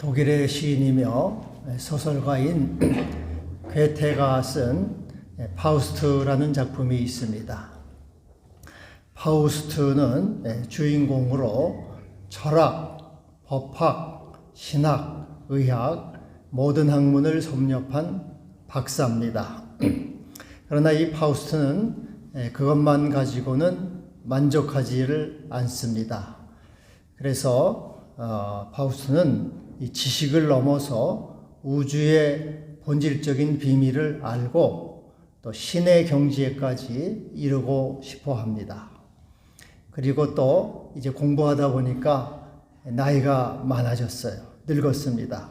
독일의 시인이며 소설가인 괴테가 쓴 파우스트라는 작품이 있습니다. 파우스트는 주인공으로 철학, 법학, 신학, 의학, 모든 학문을 섭렵한 박사입니다. 그러나 이 파우스트는 그것만 가지고는 만족하지를 않습니다. 그래서 파우스트는 이 지식을 넘어서 우주의 본질적인 비밀을 알고 또 신의 경지에까지 이르고 싶어 합니다. 그리고 또 이제 공부하다 보니까 나이가 많아졌어요. 늙었습니다.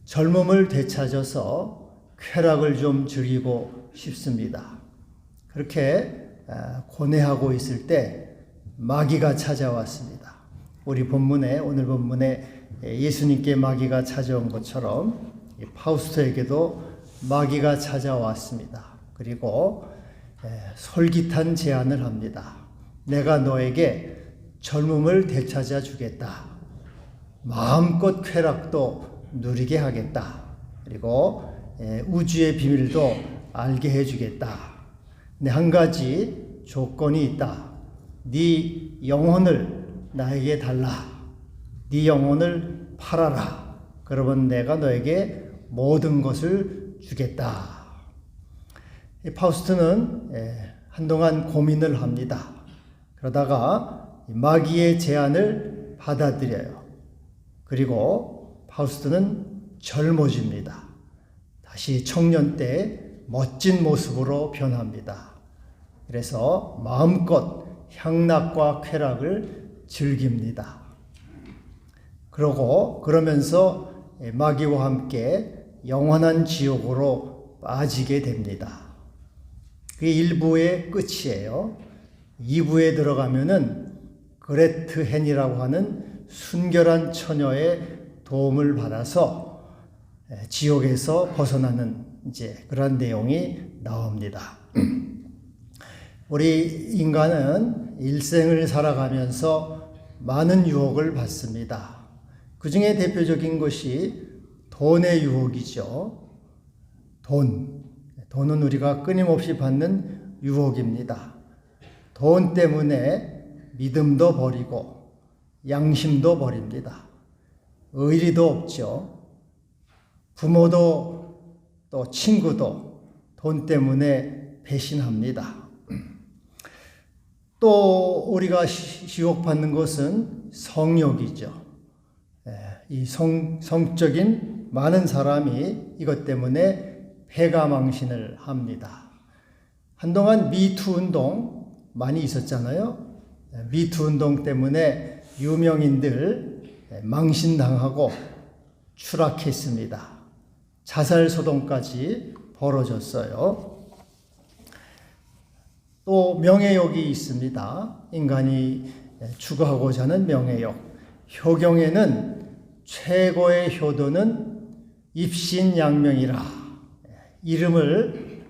젊음을 되찾아서 쾌락을 좀 즐기고 싶습니다. 그렇게 고뇌하고 있을 때 마귀가 찾아왔습니다. 우리 본문에, 오늘 본문에 예수님께 마귀가 찾아온 것처럼 파우스트에게도 마귀가 찾아왔습니다. 그리고 솔깃한 제안을 합니다. 내가 너에게 젊음을 되찾아 주겠다. 마음껏 쾌락도 누리게 하겠다. 그리고 우주의 비밀도 알게 해주겠다. 근데 한 가지 조건이 있다. 네 영혼을 나에게 달라. 네 영혼을 팔아라. 그러면 내가 너에게 모든 것을 주겠다. 파우스트는 한동안 고민을 합니다. 그러다가 마귀의 제안을 받아들여요. 그리고 파우스트는 젊어집니다. 다시 청년 때 멋진 모습으로 변합니다. 그래서 마음껏 향락과 쾌락을 즐깁니다. 그러면서 마귀와 함께 영원한 지옥으로 빠지게 됩니다. 그게 1부의 끝이에요. 2부에 들어가면은 그레트 헨이라고 하는 순결한 처녀의 도움을 받아서 지옥에서 벗어나는 이제 그런 내용이 나옵니다. 우리 인간은 일생을 살아가면서 많은 유혹을 받습니다. 그 중에 대표적인 것이 돈의 유혹이죠. 돈은 우리가 끊임없이 받는 유혹입니다. 돈 때문에 믿음도 버리고 양심도 버립니다. 의리도 없죠. 부모도 또 친구도 돈 때문에 배신합니다. 또 우리가 유혹받는 것은 성욕이죠. 이 성적인 많은 사람이 이것 때문에 패가망신을 합니다. 한동안 미투 운동 많이 있었잖아요. 미투 운동 때문에 유명인들 망신당하고 추락했습니다. 자살 소동까지 벌어졌어요. 또 명예욕이 있습니다. 인간이 추구하고자 하는 명예욕. 효경에는 최고의 효도는 입신양명이라. 이름을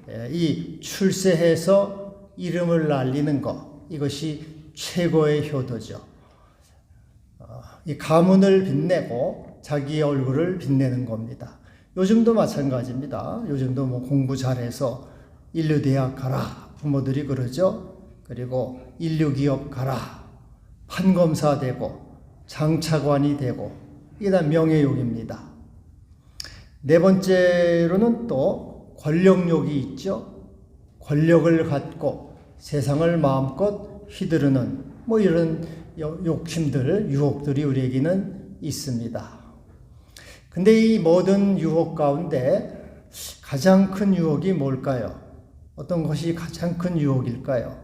출세해서 이름을 날리는 것. 이것이 최고의 효도죠. 이 가문을 빛내고 자기의 얼굴을 빛내는 겁니다. 요즘도 마찬가지입니다. 요즘도 공부 잘해서 인류대학 가라. 부모들이 그러죠. 그리고 인류기업 가라. 판검사 되고 장차관이 되고 이게 다 명예욕입니다. 네 번째로는 또 권력욕이 있죠. 권력을 갖고 세상을 마음껏 휘두르는 이런 욕심들, 유혹들이 우리에게는 있습니다. 근데 이 모든 유혹 가운데 가장 큰 유혹이 뭘까요? 어떤 것이 가장 큰 유혹일까요?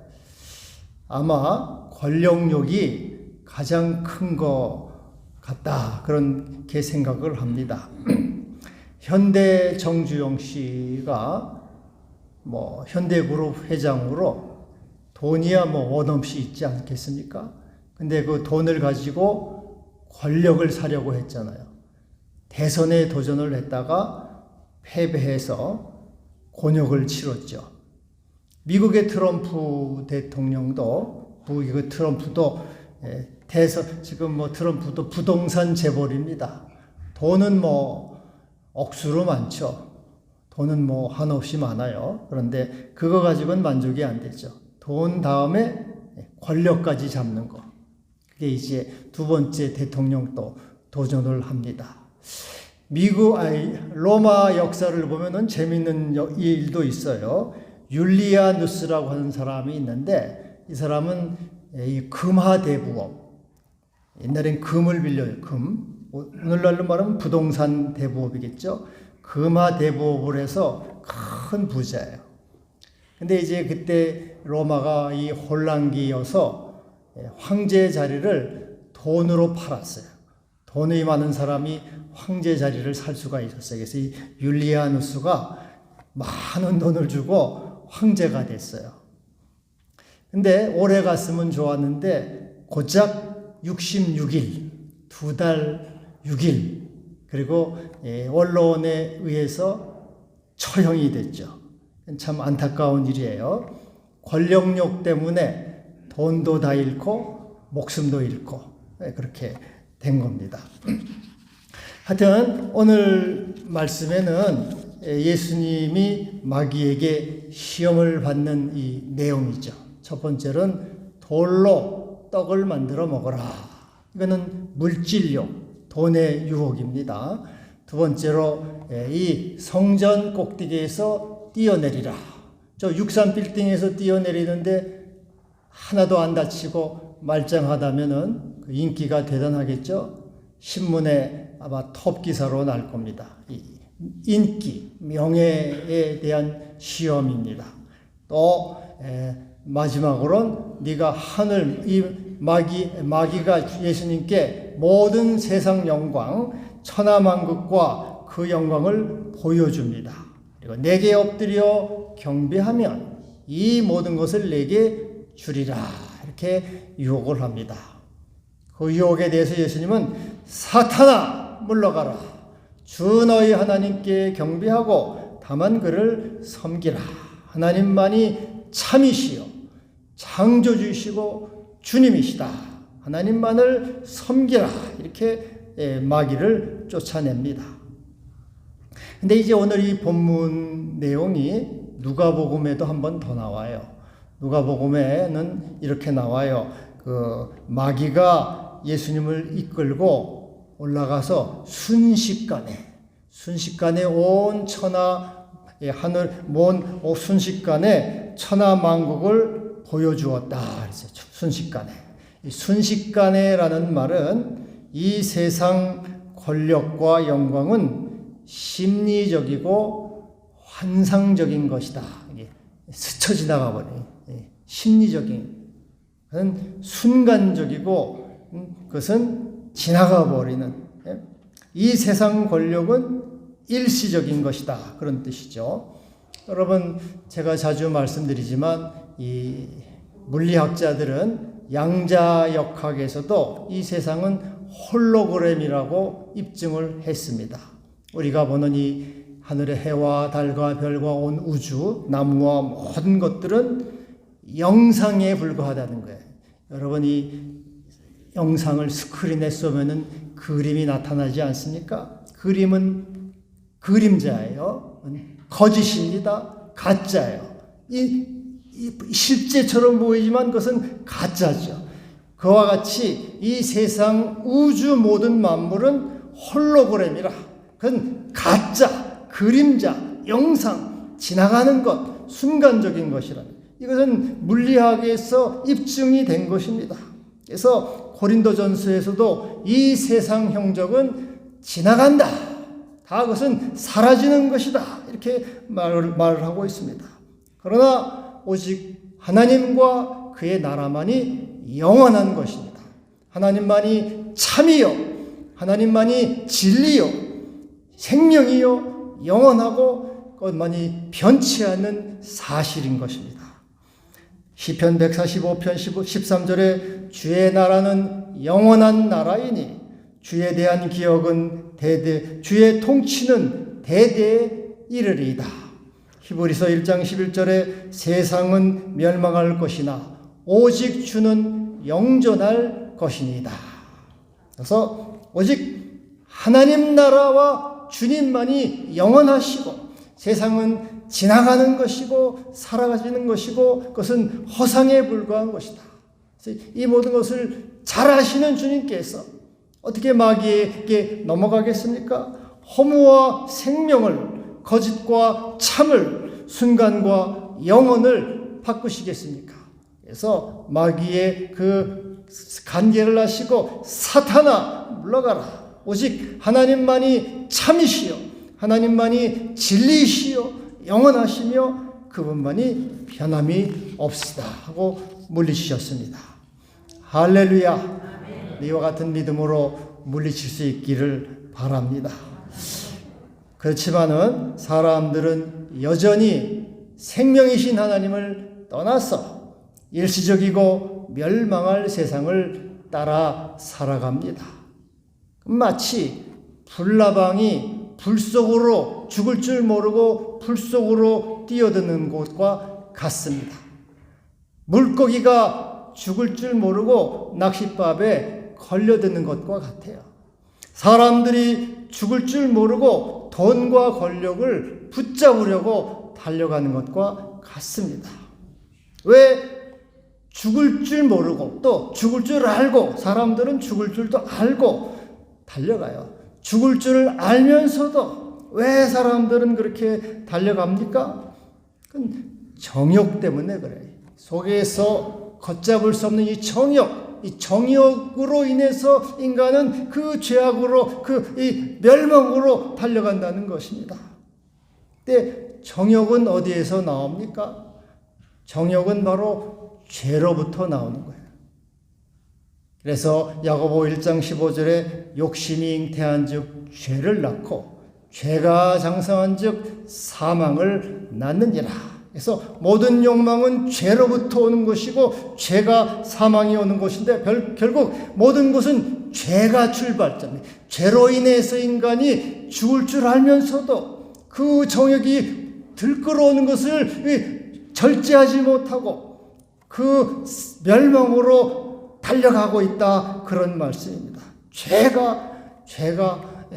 아마 권력욕이 가장 큰 것 같다. 그렇게 생각을 합니다. 현대 정주영 씨가 현대그룹 회장으로 돈이야 원 없이 있지 않겠습니까? 근데 그 돈을 가지고 권력을 사려고 했잖아요. 대선에 도전을 했다가 패배해서 곤욕을 치렀죠. 미국의 트럼프 대통령도, 트럼프도 지금 트럼프도 부동산 재벌입니다. 돈은 뭐 억수로 많죠. 돈은 뭐 한없이 많아요. 그런데 그거 가지고는 만족이 안 되죠. 돈 다음에 권력까지 잡는 거. 그게 이제 두 번째 대통령도 도전을 합니다. 로마 역사를 보면은 재밌는 일도 있어요. 율리아누스라고 하는 사람이 있는데 이 사람은 이 금화대부업. 옛날엔 금을 빌려요. 금. 오늘날로 말하면 부동산 대부업이겠죠. 금화대부업을 해서 큰 부자예요. 근데 이제 그때 로마가 이 혼란기여서 황제 자리를 돈으로 팔았어요. 돈이 많은 사람이 황제 자리를 살 수가 있었어요. 그래서 이 율리아누스가 많은 돈을 주고 황제가 됐어요. 근데 오래 갔으면 좋았는데 고작 66일, 2달 6일, 그리고 언론에 의해서 처형이 됐죠. 참 안타까운 일이에요. 권력욕 때문에 돈도 다 잃고 목숨도 잃고 그렇게 된 겁니다. 하여튼 오늘 말씀에는 예수님이 마귀에게 시험을 받는 이 내용이죠. 첫 번째는 돌로 떡을 만들어 먹어라. 이거는 물질욕, 돈의 유혹입니다. 두 번째로 이 성전 꼭대기에서 뛰어내리라. 저 63빌딩에서 뛰어내리는데 하나도 안 다치고 말짱하다면은 그 인기가 대단하겠죠. 신문에 아마 톱 기사로 날 겁니다. 이 인기, 명예에 대한 시험입니다. 또 마지막으로는 네가 하늘, 이 마귀가 예수님께 모든 세상 영광, 천하만국과 그 영광을 보여줍니다. 그리고 내게 엎드려 경배하면 이 모든 것을 내게 주리라. 이렇게 유혹을 합니다. 그 유혹에 대해서 예수님은 사탄아 물러가라. 주 너희 하나님께 경배하고 다만 그를 섬기라. 하나님만이 참이시요 창조주이시고 주님이시다. 하나님만을 섬기라. 이렇게 마귀를 쫓아냅니다. 근데 이제 오늘 이 본문 내용이 누가복음에도 한 번 더 나와요. 누가복음에는 이렇게 나와요. 그 마귀가 예수님을 이끌고 올라가서 순식간에 온 천하 하늘 순식간에 천하 만국을 보여주었다. 그랬어요. 순식간에. 이 순식간에라는 말은 이 세상 권력과 영광은 심리적이고 환상적인 것이다. 이게 스쳐 지나가 버려요. 심리적인 그것은 순간적이고 그것은 지나가 버리는 이 세상 권력은 일시적인 것이다. 그런 뜻이죠. 여러분 제가 자주 말씀드리지만 이 물리학자들은 양자역학에서도 이 세상은 홀로그램이라고 입증을 했습니다. 우리가 보는 이 하늘의 해와 달과 별과 온 우주, 나무와 모든 것들은 영상에 불과하다는 거예요. 여러분 이 영상을 스크린에 쏘면은 그림이 나타나지 않습니까? 그림은 그림자예요. 거짓입니다. 가짜예요. 실제처럼 보이지만 그것은 가짜죠. 그와 같이 이 세상 우주 모든 만물은 홀로그램이라. 그건 가짜, 그림자, 영상, 지나가는 것, 순간적인 것이라. 이것은 물리학에서 입증이 된 것입니다. 그래서 고린도전서에서도 이 세상 형적은 지나간다. 다 그것은 사라지는 것이다. 이렇게 말을 하고 있습니다. 그러나 오직 하나님과 그의 나라만이 영원한 것입니다. 하나님만이 참이요, 하나님만이 진리요, 생명이요, 영원하고 그것만이 변치 않는 사실인 것입니다. 시편 145편 13절에 주의 나라는 영원한 나라이니 주에 대한 기억은 주의 통치는 대대에 이르리이다. 히브리서 1장 11절에 세상은 멸망할 것이나 오직 주는 영존할 것이니이다. 그래서 오직 하나님 나라와 주님만이 영원하시고 세상은 지나가는 것이고 살아가시는 것이고 그것은 허상에 불과한 것이다. 이 모든 것을 잘 아시는 주님께서 어떻게 마귀에게 넘어가겠습니까? 허무와 생명을, 거짓과 참을, 순간과 영원을 바꾸시겠습니까? 그래서 마귀의 그 간계를 하시고 사탄아 물러가라. 오직 하나님만이 참이시요 하나님만이 진리시요 영원하시며 그분만이 변함이 없으다 하고 물리치셨습니다. 할렐루야. 이와 같은 믿음으로 물리칠 수 있기를 바랍니다. 그렇지만은 사람들은 여전히 생명이신 하나님을 떠나서 일시적이고 멸망할 세상을 따라 살아갑니다. 마치 불나방이 불 속으로 죽을 줄 모르고 불 속으로 뛰어드는 곳과 같습니다. 물고기가 죽을 줄 모르고 낚싯밥에 걸려드는 것과 같아요. 사람들이 죽을 줄 모르고 돈과 권력을 붙잡으려고 달려가는 것과 같습니다. 왜 죽을 줄 모르고 또 죽을 줄 알고 사람들은 죽을 줄도 알고 달려가요. 죽을 줄을 알면서도 왜 사람들은 그렇게 달려갑니까? 그건 정욕 때문에 그래요. 속에서 걷잡을 수 없는 이 정욕으로 인해서 인간은 그 죄악으로 이 멸망으로 달려간다는 것입니다. 근데 정욕은 어디에서 나옵니까? 정욕은 바로 죄로부터 나오는 거예요. 그래서 야고보 1장 15절에 욕심이 잉태한 즉 죄를 낳고 죄가 장성한 즉 사망을 낳느니라. 그래서 모든 욕망은 죄로부터 오는 것이고 죄가 사망이 오는 것인데 결국 모든 것은 죄가 출발점이에요. 죄로 인해서 인간이 죽을 줄 알면서도 그 정욕이 들끓어오는 것을 절제하지 못하고 그 멸망으로 달려가고 있다. 그런 말씀입니다. 죄가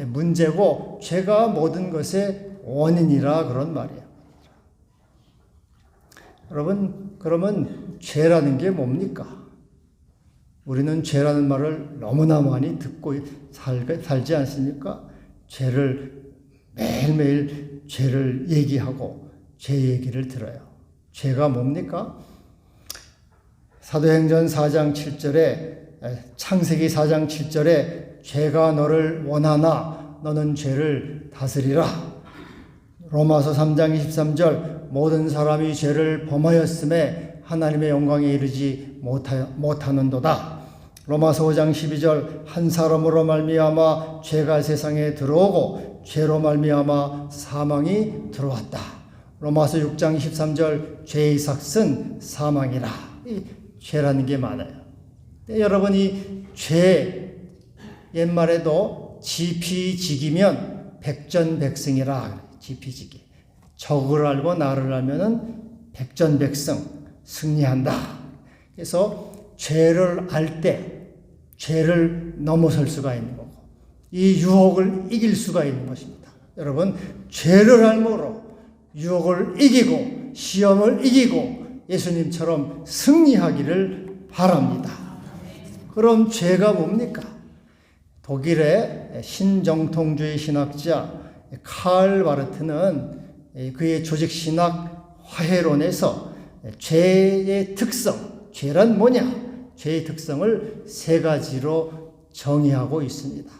문제고 죄가 모든 것의 원인이라 그런 말이에요. 여러분, 그러면 죄라는 게 뭡니까? 우리는 죄라는 말을 너무나 많이 듣고 살지 않습니까? 죄를 매일매일 죄를 얘기하고 죄 얘기를 들어요. 죄가 뭡니까? 사도행전 4장 7절에 창세기 4장 7절에 죄가 너를 원하나 너는 죄를 다스리라. 로마서 3장 23절 모든 사람이 죄를 범하였음에 하나님의 영광에 이르지 못하는도다. 로마서 5장 12절 한 사람으로 말미암아 죄가 세상에 들어오고 죄로 말미암아 사망이 들어왔다. 로마서 6장 23절 죄의 삭은 사망이라. 이 죄라는 게 많아요. 여러분이 죄 옛말에도 지피지기면 백전백승이라. 지피지기. 적을 알고 나를 알면은 백전백승 승리한다. 그래서 죄를 알 때 죄를 넘어설 수가 있는 거고 이 유혹을 이길 수가 있는 것입니다. 여러분 죄를 알므로 유혹을 이기고 시험을 이기고 예수님처럼 승리하기를 바랍니다. 그럼 죄가 뭡니까? 독일의 신정통주의 신학자 칼 바르트는 그의 조직신학 화해론에서 죄의 특성, 죄란 뭐냐? 죄의 특성을 세 가지로 정의하고 있습니다.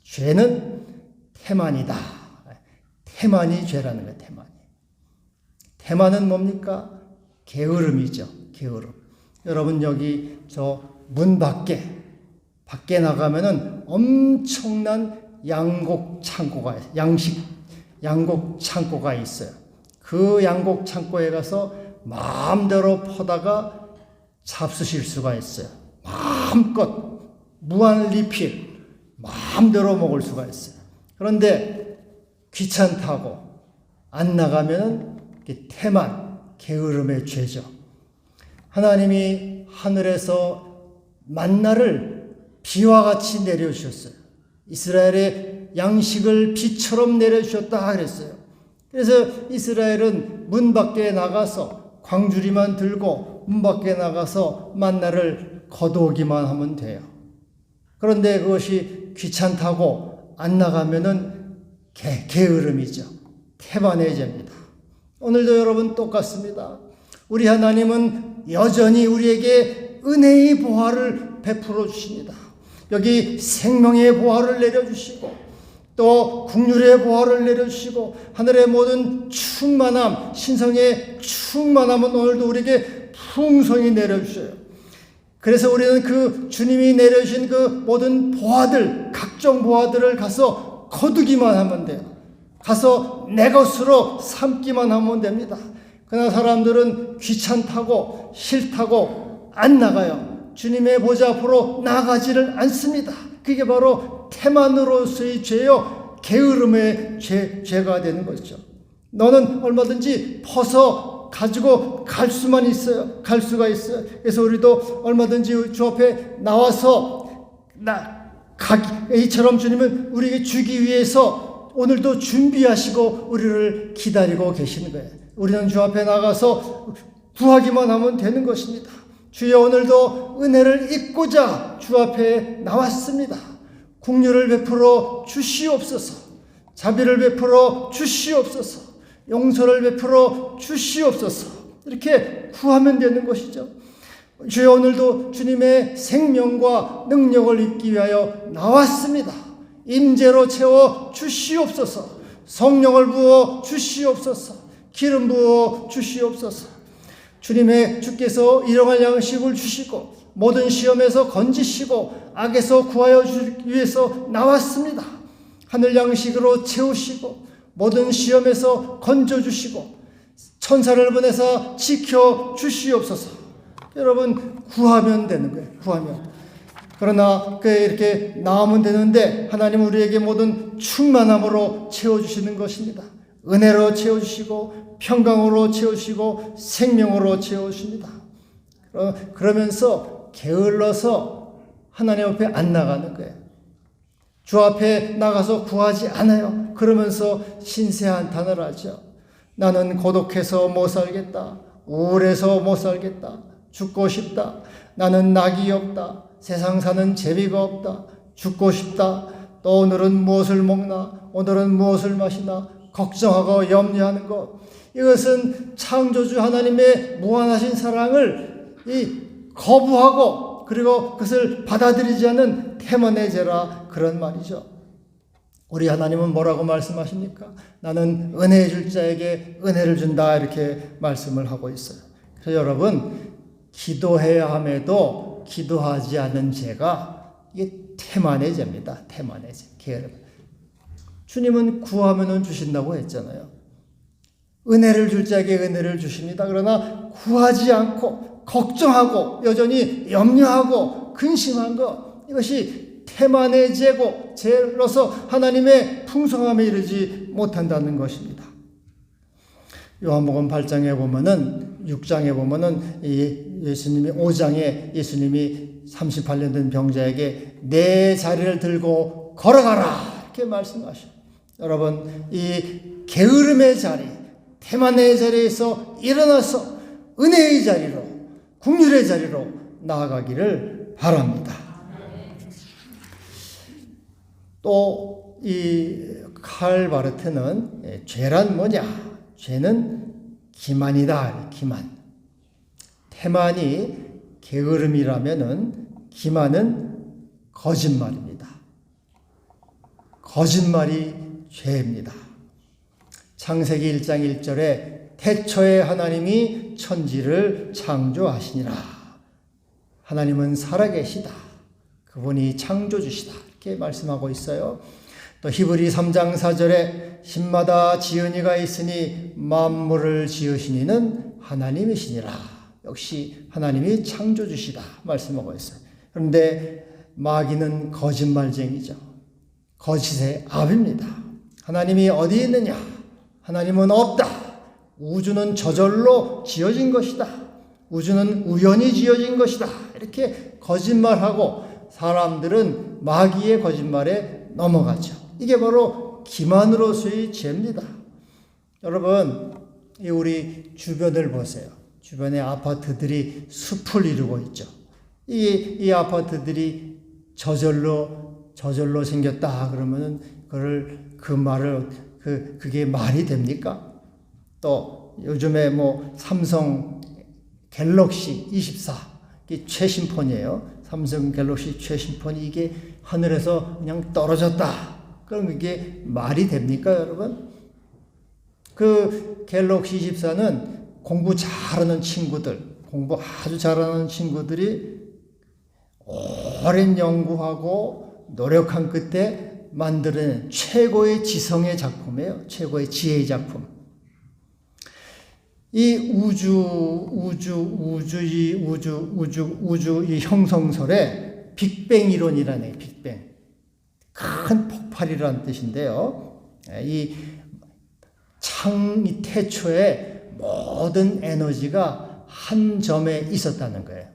죄는 태만이다. 태만이 죄라는 거예요. 태만은 뭡니까? 게으름이죠. 게으름. 여러분 여기 저 문 밖에 나가면은 엄청난 양곡 창고가 있어요. 그 양곡 창고에 가서 마음대로 퍼다가 잡수실 수가 있어요. 마음껏 무한 리필 마음대로 먹을 수가 있어요. 그런데 귀찮다고 안 나가면은 태만, 게으름의 죄죠. 하나님이 하늘에서 만나를 비와 같이 내려주셨어요. 이스라엘의 양식을 비처럼 내려주셨다 그랬어요. 그래서 이스라엘은 문 밖에 나가서 광주리만 들고 문 밖에 나가서 만나를 거두기만 하면 돼요. 그런데 그것이 귀찮다고 안 나가면은 게으름이죠. 태만의 죄입니다. 오늘도 여러분 똑같습니다. 우리 하나님은 여전히 우리에게 은혜의 보화를 베풀어 주십니다. 여기 생명의 보화를 내려주시고 또 국률의 보화를 내려주시고 하늘의 모든 충만함, 신성의 충만함은 오늘도 우리에게 풍성히 내려주셔요. 그래서 우리는 그 주님이 내려주신 그 모든 보화들, 각종 보화들을 가서 거두기만 하면 돼요. 가서 내 것으로 삼기만 하면 됩니다. 그러나 사람들은 귀찮다고 싫다고 안 나가요. 주님의 보좌 앞으로 나가지를 않습니다. 그게 바로 태만으로서의 죄요, 게으름의 죄가 되는 것이죠. 너는 얼마든지 퍼서 가지고 갈 수만 있어요. 갈 수가 있어요. 그래서 우리도 얼마든지 주 앞에 나와서 이처럼 주님은 우리에게 주기 위해서 오늘도 준비하시고 우리를 기다리고 계시는 거예요. 우리는 주 앞에 나가서 구하기만 하면 되는 것입니다. 주여, 오늘도 은혜를 입고자 주 앞에 나왔습니다. 긍휼을 베풀어 주시옵소서. 자비를 베풀어 주시옵소서. 용서를 베풀어 주시옵소서. 이렇게 구하면 되는 것이죠. 주여, 오늘도 주님의 생명과 능력을 입기 위하여 나왔습니다. 임재로 채워 주시옵소서. 성령을 부어 주시옵소서. 기름 부어 주시옵소서. 주께서 일용할 양식을 주시고 모든 시험에서 건지시고 악에서 구하여 주기 위해서 나왔습니다. 하늘 양식으로 채우시고 모든 시험에서 건져주시고 천사를 보내서 지켜 주시옵소서. 여러분, 구하면 되는 거예요. 구하면. 그러나 이렇게 나오면 되는데 하나님 우리에게 모든 충만함으로 채워주시는 것입니다. 은혜로 채워주시고 평강으로 채우시고 생명으로 채우십니다. 그러면서 게을러서 하나님 앞에 안 나가는 거예요. 주 앞에 나가서 구하지 않아요. 그러면서 신세한탄을 하죠. 나는 고독해서 못 살겠다. 우울해서 못 살겠다. 죽고 싶다. 나는 낙이 없다. 세상 사는 재미가 없다. 죽고 싶다. 또 오늘은 무엇을 먹나? 오늘은 무엇을 마시나? 걱정하고 염려하는 것. 이것은 창조주 하나님의 무한하신 사랑을 거부하고 그리고 그것을 받아들이지 않는 태만의 죄라 그런 말이죠. 우리 하나님은 뭐라고 말씀하십니까? 나는 은혜 줄 자에게 은혜를 준다, 이렇게 말씀을 하고 있어요. 그래서 여러분, 기도해야 함에도 기도하지 않는 죄가 이게 태만의 죄입니다. 태만의 죄, 게으름. 주님은 구하면 주신다고 했잖아요. 은혜를 줄 자에게 은혜를 주십니다. 그러나 구하지 않고 걱정하고 여전히 염려하고 근심한 것, 이것이 태만의 죄고 죄로서 하나님의 풍성함에 이르지 못한다는 것입니다. 요한복음 8장에 보면은 6장에 보면은 예수님이 5장에 예수님이 38년 된 병자에게 내 자리를 들고 걸어가라, 이렇게 말씀하셔요. 여러분, 이 게으름의 자리, 태만의 자리에서 일어나서 은혜의 자리로, 긍휼의 자리로 나아가기를 바랍니다. 또 이 칼 바르트는 죄란 뭐냐? 죄는 기만이다. 기만. 태만이 게으름이라면은 기만은 거짓말입니다. 거짓말이 죄입니다. 창세기 1장 1절에 태초에 하나님이 천지를 창조하시니라. 하나님은 살아계시다. 그분이 창조주시다. 이렇게 말씀하고 있어요. 또 히브리 3장 4절에 신마다 지은 이가 있으니 만물을 지으신 이는 하나님이시니라. 역시 하나님이 창조주시다 말씀하고 있어요. 그런데 마귀는 거짓말쟁이죠. 거짓의 압입니다. 하나님이 어디 있느냐? 하나님은 없다. 우주는 저절로 지어진 것이다. 우주는 우연히 지어진 것이다. 이렇게 거짓말하고 사람들은 마귀의 거짓말에 넘어가죠. 이게 바로 기만으로서의 죄입니다. 여러분, 우리 주변을 보세요. 주변에 아파트들이 숲을 이루고 있죠. 이 아파트들이 저절로 생겼다 그러면은 그게 말이 됩니까? 또 요즘에 뭐 삼성 갤럭시 24 이게 최신 폰이에요. 삼성 갤럭시 최신 폰이 이게 하늘에서 그냥 떨어졌다. 그럼 이게 말이 됩니까, 여러분? 그 갤럭시 24는 공부 잘하는 친구들, 공부 아주 잘하는 친구들이 오랜 연구하고 노력한 끝에 만들어낸 최고의 지성의 작품이에요. 최고의 지혜의 작품. 이 우주 이 형성설에 빅뱅 이론이라는 빅뱅. 큰 폭발이라는 뜻인데요. 이 태초에 모든 에너지가 한 점에 있었다는 거예요.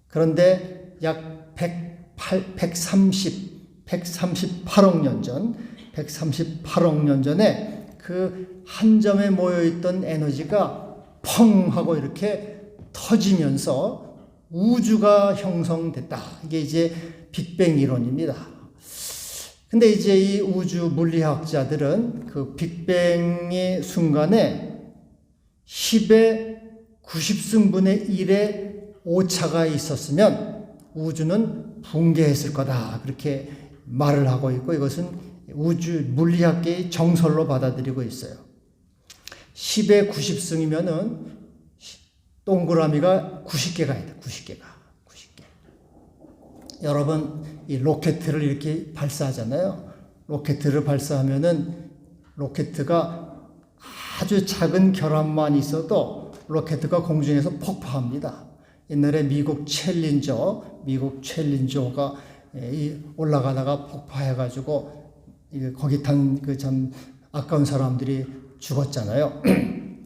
그런데 약 138억 년 전, 138억 년 전에 그 한 점에 모여있던 에너지가 펑 하고 이렇게 터지면서 우주가 형성됐다. 이게 이제 빅뱅 이론입니다. 근데 이제 이 우주 물리학자들은 그 빅뱅의 순간에 10의 90승분의 1의 오차가 있었으면 우주는 붕괴했을 거다. 그렇게 말을 하고 있고 이것은 우주 물리학계의 정설로 받아들이고 있어요. 10의 90승이면은 동그라미가 90개가 있다. 90개. 여러분, 이 로켓을 이렇게 발사하잖아요. 로켓을 발사하면은 로켓가 아주 작은 결함만 있어도 로켓가 공중에서 폭파합니다. 옛날에 미국 챌린저호가 올라가다가 폭파해가지고 거기 탄 그 참 아까운 사람들이 죽었잖아요.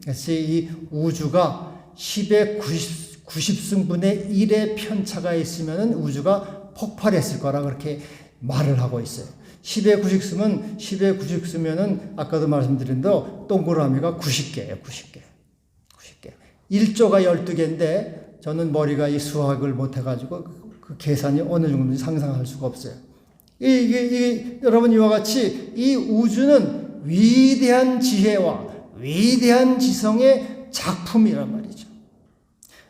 그래서 이 우주가 10의 90승분의 1의 편차가 있으면 우주가 폭발했을 거라 그렇게 말을 하고 있어요. 10의 90승이면은 아까도 말씀드린 대로 동그라미가 90개예요. 90개. 1조가 12개인데 저는 머리가 이 수학을 못 해가지고 그 계산이 어느 정도인지 상상할 수가 없어요. 여러분 이와 같이 이 우주는 위대한 지혜와 위대한 지성의 작품이란 말이죠.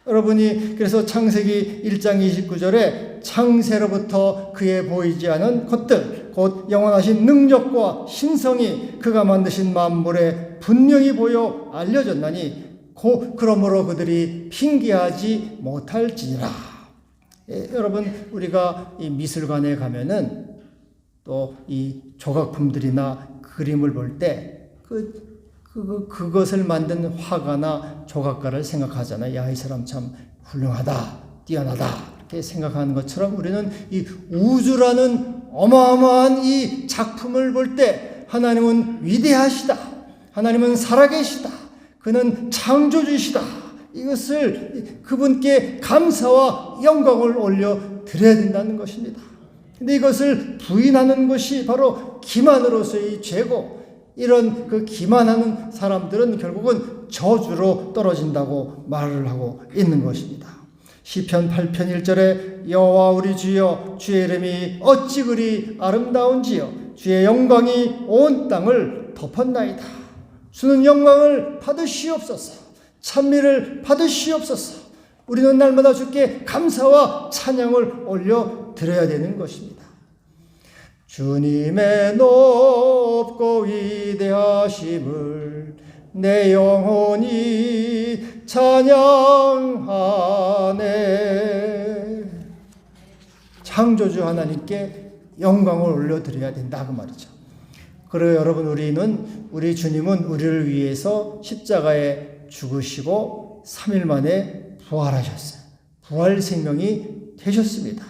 여러분이 그래서 창세기 1장 29절에 창세로부터 그에 보이지 않은 것들 곧 영원하신 능력과 신성이 그가 만드신 만물에 분명히 보여 알려졌나니 그러므로 그들이 핑계하지 못할지니라. 여러분 우리가 이 미술관에 가면은 또 이 조각품들이나 그림을 볼 때 그것을 만든 화가나 조각가를 생각하잖아요. 야, 이 사람 참 훌륭하다, 뛰어나다 이렇게 생각하는 것처럼 우리는 이 우주라는 어마어마한 이 작품을 볼 때 하나님은 위대하시다. 하나님은 살아계시다. 그는 창조주시다. 이것을 그분께 감사와 영광을 올려 드려야 된다는 것입니다. 근데 이것을 부인하는 것이 바로 기만으로서의 죄고 이런 그 기만하는 사람들은 결국은 저주로 떨어진다고 말을 하고 있는 것입니다. 시편 8편 1절에 여호와 우리 주여 주의 이름이 어찌 그리 아름다운지요 주의 영광이 온 땅을 덮었나이다. 주는 영광을 받으시옵소서. 찬미를 받으시옵소서. 우리는 날마다 주께 감사와 찬양을 올려드려야 되는 것입니다. 주님의 높고 위대하심을 내 영혼이 찬양하네. 창조주 하나님께 영광을 올려드려야 된다 그 말이죠. 그리고 여러분 우리 주님은 우리를 위해서 십자가에 죽으시고 3일 만에 부활하셨어요. 부활 생명이 되셨습니다.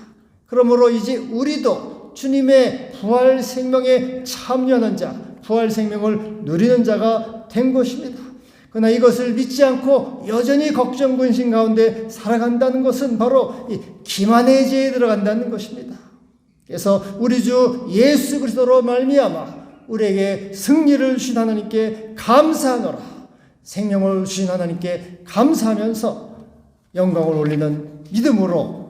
그러므로 이제 우리도 주님의 부활 생명에 참여하는 자, 부활 생명을 누리는 자가 된 것입니다. 그러나 이것을 믿지 않고 여전히 걱정 근심 가운데 살아간다는 것은 바로 이 기만의 죄에 들어간다는 것입니다. 그래서 우리 주 예수 그리스도로 말미암아 우리에게 승리를 주신 하나님께 감사하노라. 생명을 주신 하나님께 감사하면서 영광을 올리는 믿음으로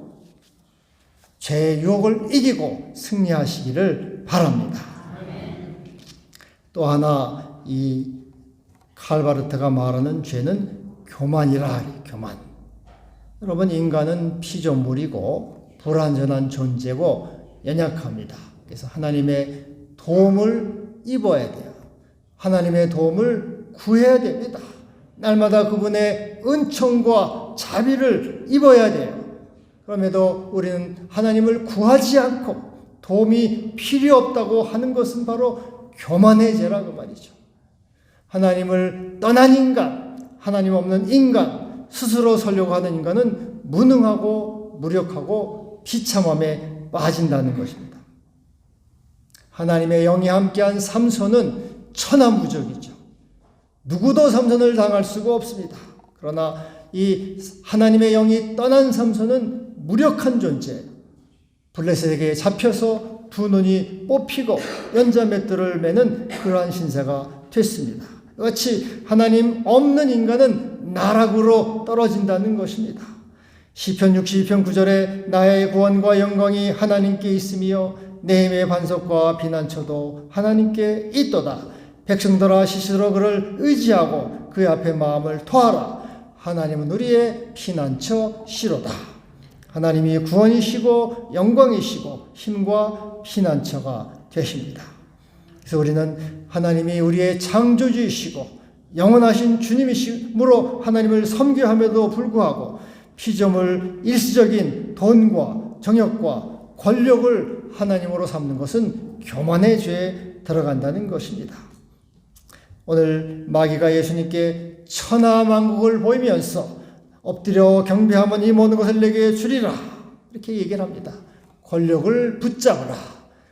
죄의 유혹을 이기고 승리하시기를 바랍니다. 또 하나 이 칼바르트가 말하는 죄는 교만이라. 교만. 여러분, 인간은 피조물이고 불완전한 존재고 연약합니다. 그래서 하나님의 도움을 입어야 돼요. 하나님의 도움을 구해야 됩니다. 날마다 그분의 은총과 자비를 입어야 돼요. 그럼에도 우리는 하나님을 구하지 않고 도움이 필요 없다고 하는 것은 바로 교만의 죄라고 말이죠. 하나님을 떠난 인간, 하나님 없는 인간, 스스로 살려고 하는 인간은 무능하고 무력하고 비참함에 빠진다는 것입니다. 하나님의 영이 함께한 삼손은 천하무적이죠. 누구도 삼손을 당할 수가 없습니다. 그러나 이 하나님의 영이 떠난 삼손은 무력한 존재, 블레셋에게 잡혀서 두 눈이 뽑히고 연자맷돌을 매는 그러한 신세가 됐습니다. 같이 하나님 없는 인간은 나락으로 떨어진다는 것입니다. 시편 62편 9절에 나의 구원과 영광이 하나님께 있으며 내 힘의 반석과 피난처도 하나님께 있도다. 백성들아 시시로 그를 의지하고 그 앞에 마음을 토하라. 하나님은 우리의 피난처시로다. 하나님이 구원이시고 영광이시고 힘과 피난처가 되십니다. 그래서 우리는 하나님이 우리의 창조주이시고 영원하신 주님이시므로 하나님을 섬겨함에도 불구하고 피조물 일시적인 돈과 정욕과 권력을 하나님으로 삼는 것은 교만의 죄에 들어간다는 것입니다. 오늘 마귀가 예수님께 천하만국을 보이면서 엎드려 경배하면 이 모든 것을 내게 주리라 이렇게 얘기를 합니다. 권력을 붙잡으라,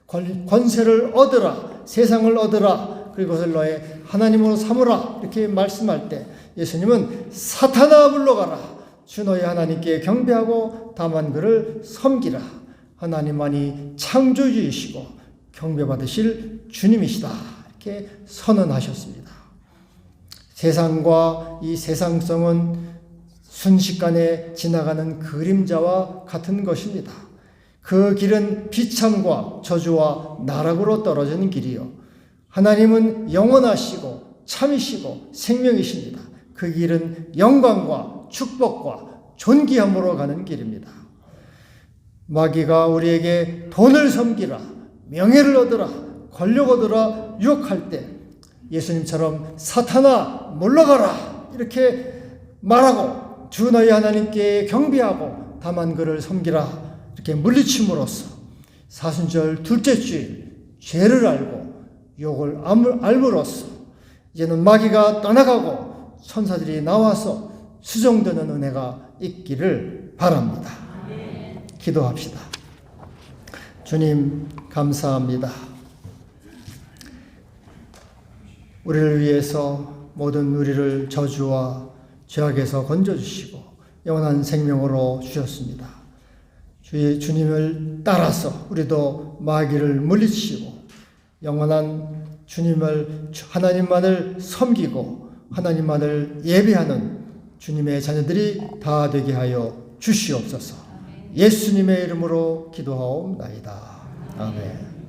권세를 얻으라, 세상을 얻으라, 그것을 너의 하나님으로 삼으라 이렇게 말씀할 때 예수님은 사탄아 물러가라, 주 너의 하나님께 경배하고 다만 그를 섬기라. 하나님만이 창조주이시고 경배받으실 주님이시다 이렇게 선언하셨습니다. 세상과 이 세상성은 순식간에 지나가는 그림자와 같은 것입니다. 그 길은 비참과 저주와 나락으로 떨어지는 길이요. 하나님은 영원하시고 참이시고 생명이십니다. 그 길은 영광과 축복과 존귀함으로 가는 길입니다. 마귀가 우리에게 돈을 섬기라, 명예를 얻으라, 권력 얻으라 유혹할 때 예수님처럼 사탄아 물러가라 이렇게 말하고 주 너희 하나님께 경배하고 다만 그를 섬기라 이렇게 물리침으로써 사순절 둘째 주일 죄를 알고 욕을 알므로써 이제는 마귀가 떠나가고 천사들이 나와서 수종되는 은혜가 있기를 바랍니다. 기도합시다. 주님 감사합니다. 우리를 위해서 모든 우리를 저주와 죄악에서 건져주시고 영원한 생명으로 주셨습니다. 주님을 따라서 우리도 마귀를 물리치고 영원한 주님을 하나님만을 섬기고 하나님만을 예배하는 주님의 자녀들이 다 되게 하여 주시옵소서. 예수님의 이름으로 기도하옵나이다. 아멘.